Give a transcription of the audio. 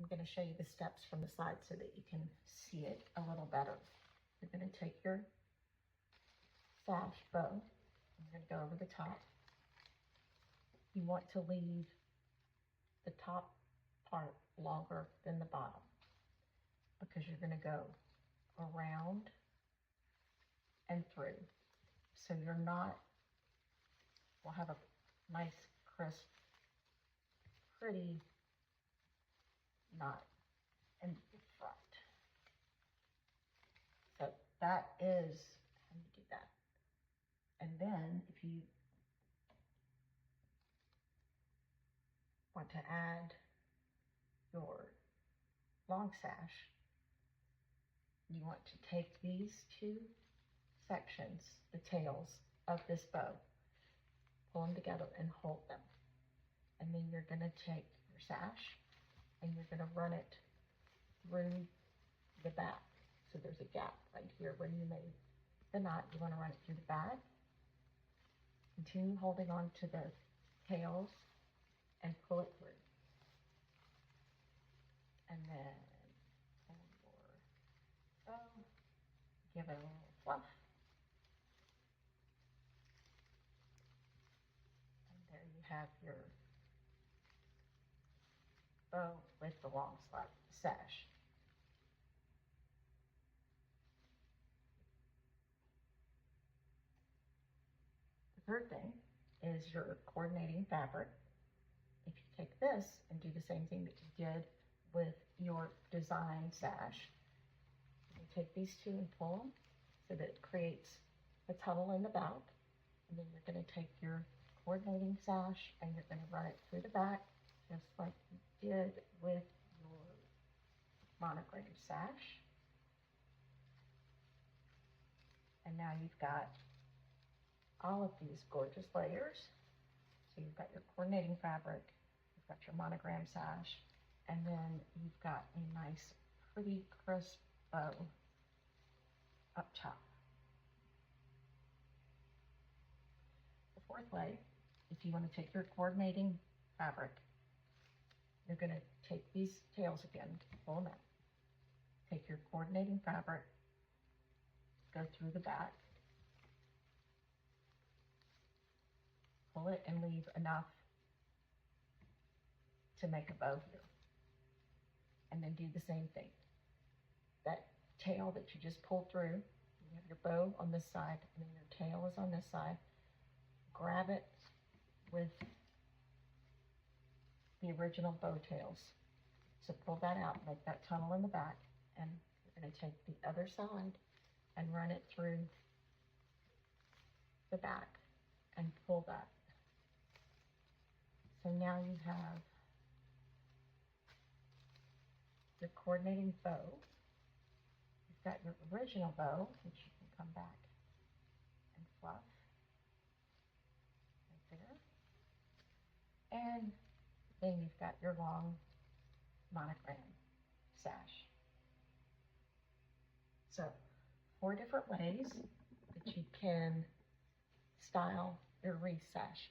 I'm going to show you the steps from the side so that you can see it a little better. You're going to take your sash bow. I'm going to go over the top. You want to leave the top part longer than the bottom because you're going to go around and through. So you're not, we'll have a nice, crisp, pretty knot in the front. So that is how you do that. And then if you want to add your long sash, you want to take these two sections, the tails of this bow, pull them together and hold them. And then you're going to take your sash and you're going to run it through the back. So there's a gap right here where you made the knot. You want to run it through the back. Continue holding on to the tails and pull it through. And then pull your bow, give it a little fluff. And there you have your bow with the long sash. The third thing is your coordinating fabric. If you take this and do the same thing that you did with your design sash, you take these two and pull them so that it creates a tunnel in the back. And then you're going to take your coordinating sash and you're going to run it through the back, just like you did with your monogrammed sash. And now you've got all of these gorgeous layers. So you've got your coordinating fabric, you've got your monogram sash, and then you've got a nice, pretty crisp bow up top. The fourth way, if you want to take your coordinating fabric, you're going to take these tails again, pull them out. Take your coordinating fabric, go through the back, pull it and leave enough to make a bow here. And then do the same thing. That tail that you just pulled through, you have your bow on this side and then your tail is on this side. Grab it with the original bow tails. So pull that out, make that tunnel in the back, and you're going to take the other side and run it through the back and pull that. So now you have your coordinating bow. You've got your original bow, which you can come back and fluff right there. And then you've got your long monogram sash. So 4 different ways that you can style your wreath sash.